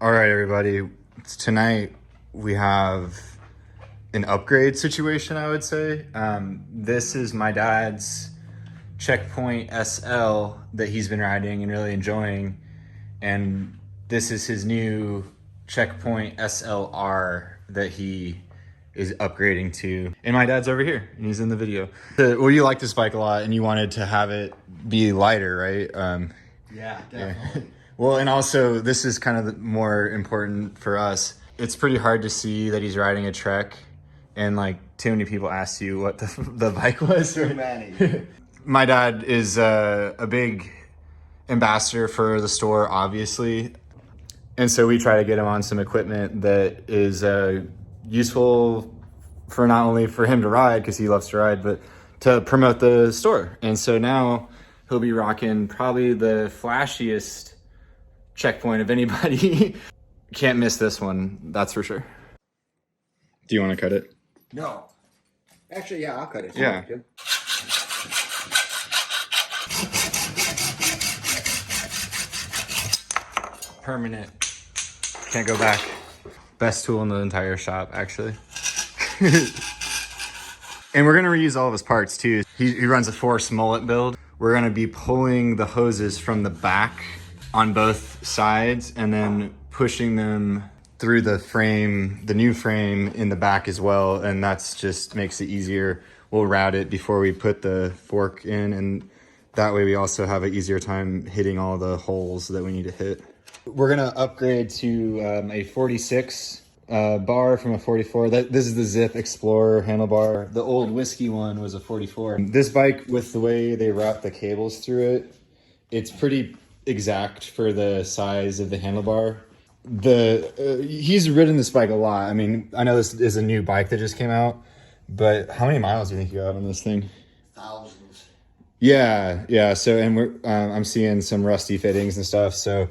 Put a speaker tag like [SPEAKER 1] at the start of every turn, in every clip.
[SPEAKER 1] All right, everybody. Tonight we have an upgrade situation, I would say. This is my dad's Checkpoint SL that he's been riding and really enjoying. And this is his new Checkpoint SLR that he is upgrading to. And my dad's over here and he's in the video. Well, you like this bike a lot and you wanted to have it be lighter, right?
[SPEAKER 2] Yeah, definitely.
[SPEAKER 1] Yeah. Well, and also this is kind of more important for us. It's pretty hard to see that he's riding a Trek and like too many people ask you what the bike was.
[SPEAKER 2] Too many.
[SPEAKER 1] My dad is a big ambassador for the store, obviously. And so we try to get him on some equipment that is useful for not only for him to ride, because he loves to ride, but to promote the store. And so now he'll be rocking probably the flashiest Checkpoint of anybody. Can't miss this one, that's for sure. Do you want to cut it?
[SPEAKER 2] No. Actually, yeah, I'll cut it.
[SPEAKER 1] Yeah. Permanent. Can't go back. Best tool in the entire shop, actually. And we're gonna reuse all of his parts too. He runs a Force mullet build. We're gonna be pulling the hoses from the back on both sides and then pushing them through the frame, the new frame in the back as well. And that's just makes it easier. We'll route it before we put the fork in, and that way we also have an easier time hitting all the holes that we need to hit. We're gonna upgrade to a 46 bar from a 44. This is the Zip Explorer handlebar. The old whiskey one was a 44. This bike, with the way they route the cables through it, it's pretty exact for the size of the handlebar. He's ridden this bike a lot. I mean, I know this is a new bike that just came out, but how many miles do you think you got on this thing?
[SPEAKER 2] Thousands.
[SPEAKER 1] Yeah. So, and we're I'm seeing some rusty fittings and stuff. So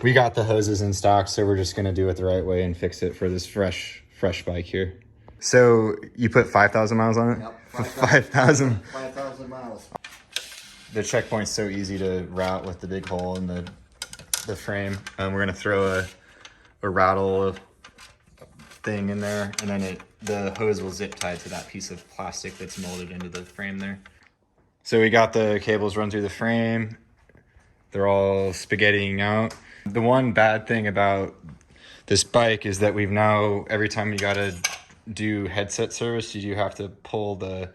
[SPEAKER 1] we got the hoses in stock. So we're just gonna do it the right way and fix it for this fresh bike here. So you put 5,000 miles on it?
[SPEAKER 2] Yep.
[SPEAKER 1] 5,000.
[SPEAKER 2] 5,000 miles.
[SPEAKER 1] The Checkpoint's so easy to route with the big hole in the frame. We're gonna throw a rattle thing in there, and then the hose will zip tie to that piece of plastic that's molded into the frame there. So we got the cables run through the frame. They're all spaghettiing out. The one bad thing about this bike is that we've now, every time you gotta do headset service, you do have to pull the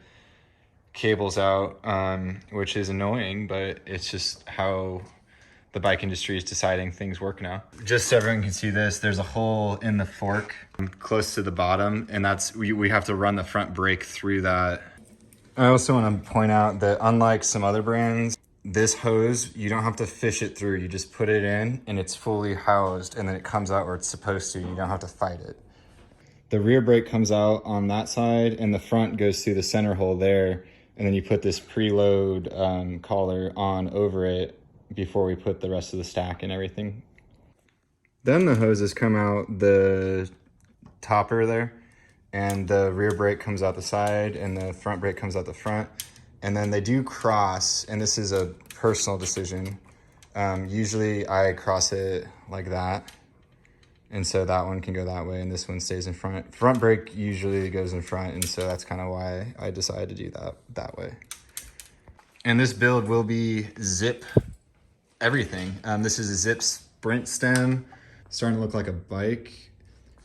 [SPEAKER 1] cables out, which is annoying, but it's just how the bike industry is deciding things work now. Just so everyone can see this, there's a hole in the fork close to the bottom, and that's we have to run the front brake through that. I also want to point out that unlike some other brands, this hose, you don't have to fish it through. You just put it in and it's fully housed, and then it comes out where it's supposed to. You don't have to fight it. The rear brake comes out on that side, and the front goes through the center hole there. And then you put this preload collar on over it before we put the rest of the stack and everything. Then the hoses come out the topper there, and the rear brake comes out the side, and the front brake comes out the front. And then they do cross, and this is a personal decision. Usually I cross it like that. And so that one can go that way, and this one stays in front. Front brake usually goes in front, and so that's kind of why I decided to do that way. And this build will be Zip everything. This is a Zip Sprint stem. It's starting to look like a bike.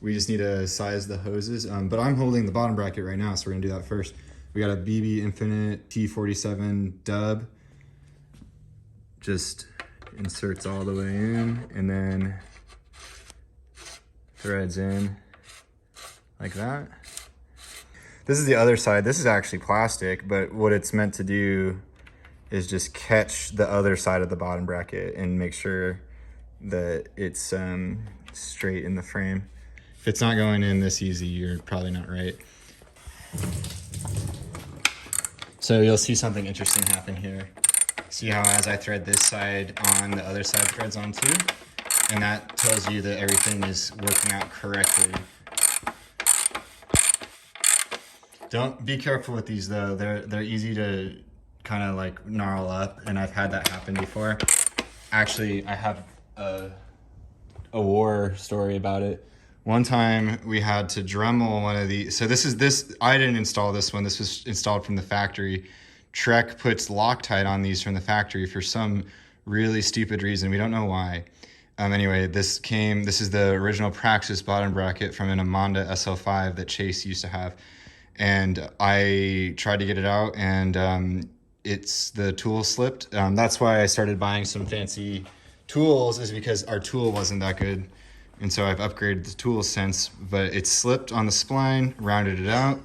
[SPEAKER 1] We just need to size the hoses. But I'm holding the bottom bracket right now, so we're gonna do that first. We got a BB Infinite T47 dub. Just inserts all the way in, and then threads in like that. This is the other side. This is actually plastic, but what it's meant to do is just catch the other side of the bottom bracket and make sure that it's straight in the frame. If it's not going in this easy, you're probably not right. So you'll see something interesting happen here. See how as I thread this side on, the other side threads on too? And that tells you that everything is working out correctly. Don't be careful with these though. They're easy to kind of like gnarl up, and I've had that happen before. Actually, I have a a war story about it. One time we had to Dremel one of these. So this, I didn't install this one. This was installed from the factory. Trek puts Loctite on these from the factory for some really stupid reason. We don't know why. Anyway, this is the original Praxis bottom bracket from an Amanda SL5 that Chase used to have. And I tried to get it out, and the tool slipped. That's why I started buying some fancy tools, is because our tool wasn't that good. And so I've upgraded the tools since, but it slipped on the spline, rounded it out,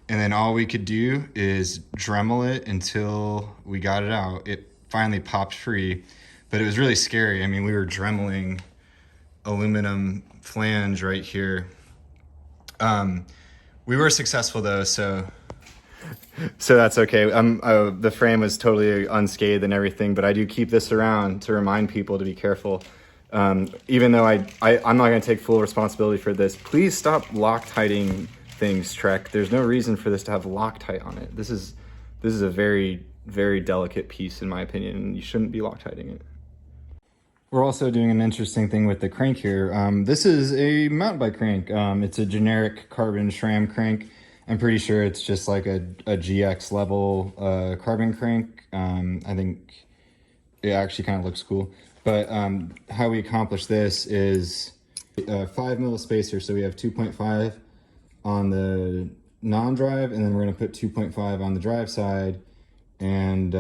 [SPEAKER 1] and then all we could do is Dremel it until we got it out. It finally popped free, but it was really scary. I mean, we were Dremeling aluminum flange right here. We were successful though, so that's okay. The frame was totally unscathed and everything, but I do keep this around to remind people to be careful. Even though I'm not going to take full responsibility for this, please stop Loctiting things, Trek. There's no reason for this to have Loctite on it. This is a very, very delicate piece in my opinion, and you shouldn't be Loctiting it. We're also doing an interesting thing with the crank here. This is a mountain bike crank. It's a generic carbon SRAM crank. I'm pretty sure it's just like a GX level carbon crank. I think it actually kind of looks cool. But how we accomplish this is a 5 mil spacer. So we have 2.5 on the non-drive, and then we're gonna put 2.5 on the drive side, and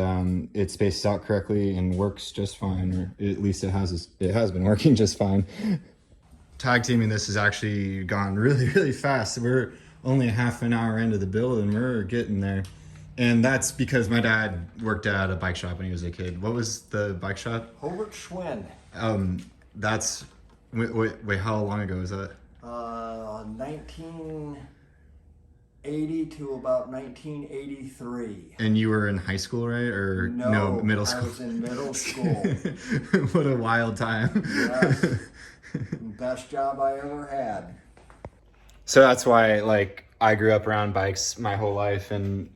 [SPEAKER 1] it spaces out correctly and works just fine, or at least it has been working just fine. Tag teaming this has actually gone really, really fast. We're only a half an hour into the build and we're getting there. And that's because my dad worked at a bike shop when he was a kid. What was the bike shop?
[SPEAKER 2] Hobart Schwinn.
[SPEAKER 1] That's, wait, how long ago was that?
[SPEAKER 2] 1980 to about 1983.
[SPEAKER 1] And you were in high school, right? Or no, middle school?
[SPEAKER 2] I was in middle school.
[SPEAKER 1] What a wild time.
[SPEAKER 2] Yes. Best job I ever had.
[SPEAKER 1] So that's why, like, I grew up around bikes my whole life, and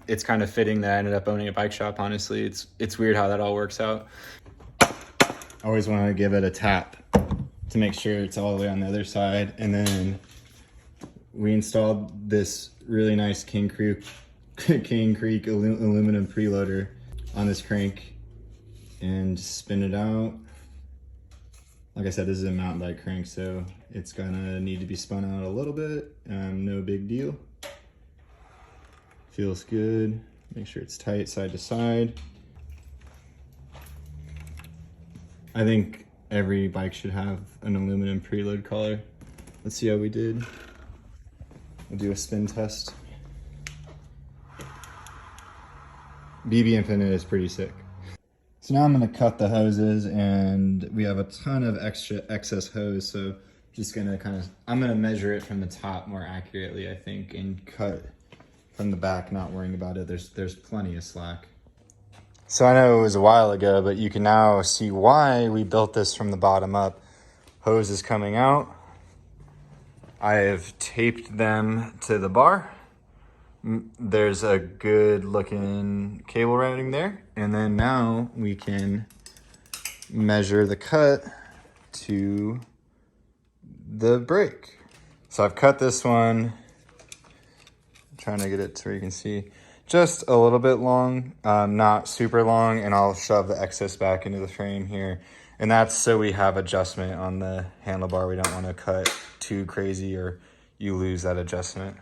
[SPEAKER 1] it's kind of fitting that I ended up owning a bike shop, honestly. It's weird how that all works out. I always want to give it a tap to make sure it's all the way on the other side. And then we installed this really nice King Creek aluminum preloader on this crank and spin it out. Like I said, this is a mountain bike crank, so it's gonna need to be spun out a little bit. No big deal. Feels good. Make sure it's tight side to side. I think every bike should have an aluminum preload collar. Let's see how we did. We'll do a spin test. BB Infinite is pretty sick. So now I'm gonna cut the hoses, and we have a ton of excess hose, so just gonna I'm gonna measure it from the top more accurately, I think, and cut from the back, not worrying about it. There's plenty of slack. So I know it was a while ago, but you can now see why we built this from the bottom up. Hose is coming out. I have taped them to the bar. There's a good looking cable routing there. And then now we can measure the cut to the brake. So I've cut this one, I'm trying to get it to where you can see, just a little bit long, not super long, and I'll shove the excess back into the frame here. And that's so we have adjustment on the handlebar. We don't want to cut too crazy or you lose that adjustment.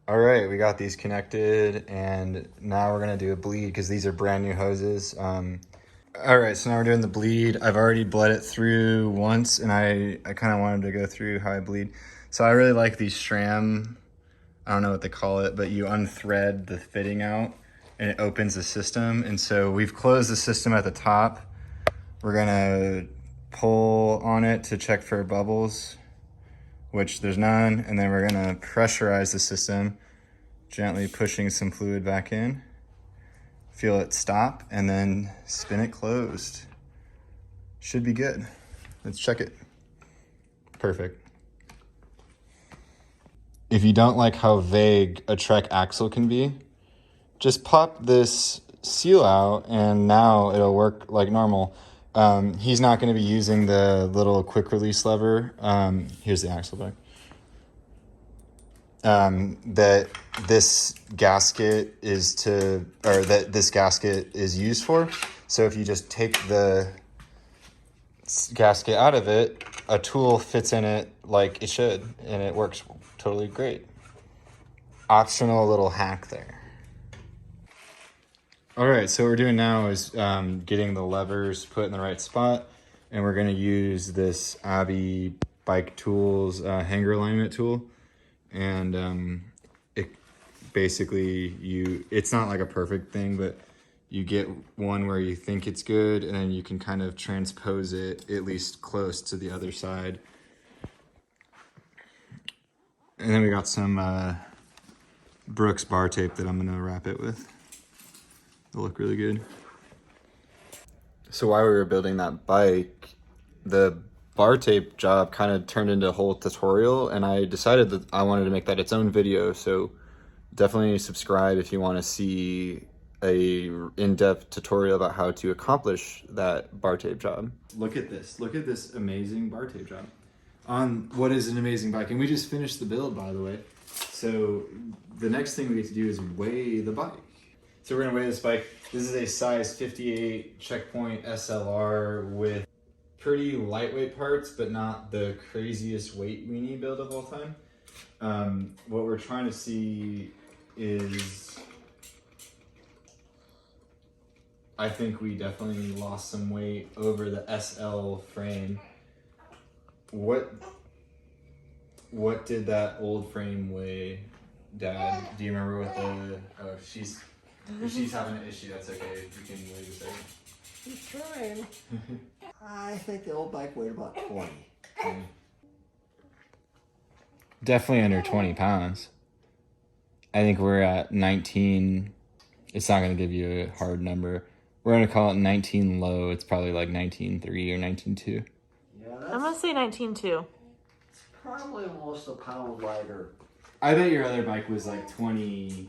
[SPEAKER 1] All right, we got these connected, and now we're gonna do a bleed because these are brand new hoses. All right, so now we're doing the bleed. I've already bled it through once, and I kind of wanted to go through how I bleed. So I really like these SRAM, I don't know what they call it, but you unthread the fitting out and it opens the system. And so we've closed the system at the top. We're gonna pull on it to check for bubbles, which there's none. And then we're gonna pressurize the system, gently pushing some fluid back in. Feel it stop, and then spin it closed. Should be good. Let's check it. Perfect. If you don't like how vague a Trek axle can be, just pop this seal out and now it'll work like normal. He's not going to be using the little quick release lever. Here's the axle back. That this gasket this gasket is used for. So if you just take the gasket out of it, a tool fits in it like it should, and it works totally great. Optional little hack there. All right, so what we're doing now is getting the levers put in the right spot, and we're going to use this Abbey Bike Tools hanger alignment tool. And it basically, it's not like a perfect thing, but you get one where you think it's good, and then you can kind of transpose it at least close to the other side. And then we got some Brooks bar tape that I'm going to wrap it with. It'll look really good. So while we were building that bike, the bar tape job kind of turned into a whole tutorial, and I decided that I wanted to make that its own video. So definitely subscribe if you want to see a in-depth tutorial about how to accomplish that bar tape job. Look at this amazing bar tape job on what is an amazing bike. And we just finished the build, by the way. So the next thing we need to do is weigh the bike. So we're gonna weigh this bike. This is a size 58 Checkpoint SLR with pretty lightweight parts, but not the craziest weight weenie build of all time. What we're trying to see is, I think we definitely lost some weight over the SL frame. What did that old frame weigh, Dad? Do you remember what if she's having an issue, that's okay. You can wait a second.
[SPEAKER 2] He's trying. I think the old bike weighed about 20.
[SPEAKER 1] Definitely under 20 pounds. I think we're at 19. It's not going to give you a hard number. We're going to call it 19 low. It's probably like 19.3 or 19.2.
[SPEAKER 2] Yeah,
[SPEAKER 3] I'm going to say 19.2.
[SPEAKER 2] It's probably almost a pound lighter.
[SPEAKER 1] I bet your other bike was like 20.5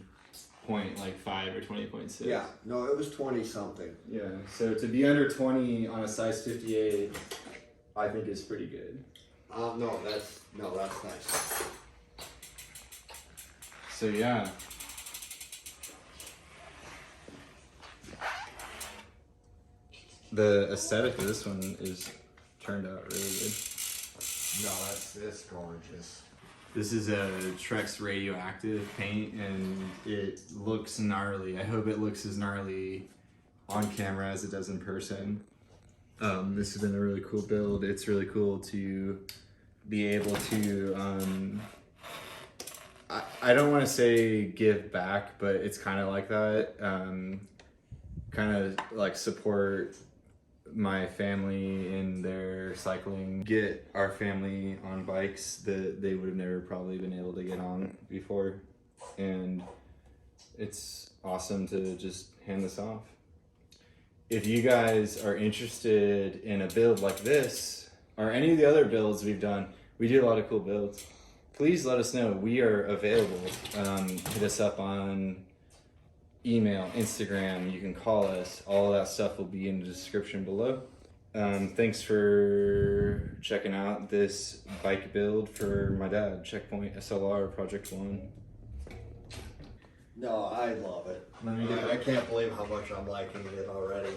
[SPEAKER 1] or 20.6.
[SPEAKER 2] Yeah, no, it was 20 something.
[SPEAKER 1] Yeah, so to be under 20 on a size 58, I think is pretty good.
[SPEAKER 2] No, that's nice.
[SPEAKER 1] So yeah. The aesthetic of this one is turned out really good.
[SPEAKER 2] No, it's gorgeous.
[SPEAKER 1] This is a Trex radioactive paint, and it looks gnarly. I hope it looks as gnarly on camera as it does in person. This has been a really cool build. It's really cool to be able to, I don't want to say give back, but it's kind of like that. Kind of like support my family in their cycling, get our family on bikes that they would have never probably been able to get on before. And it's awesome to just hand this off. If you guys are interested in a build like this or any of the other builds we've done, we do a lot of cool builds. Please let us know. We are available. Hit us up on email, Instagram, you can call us. All of that stuff will be in the description below. Thanks for checking out this bike build for my dad, Checkpoint SLR Project 1.
[SPEAKER 2] No, I love it.
[SPEAKER 1] Let me get
[SPEAKER 2] I can't believe how much I'm liking it already.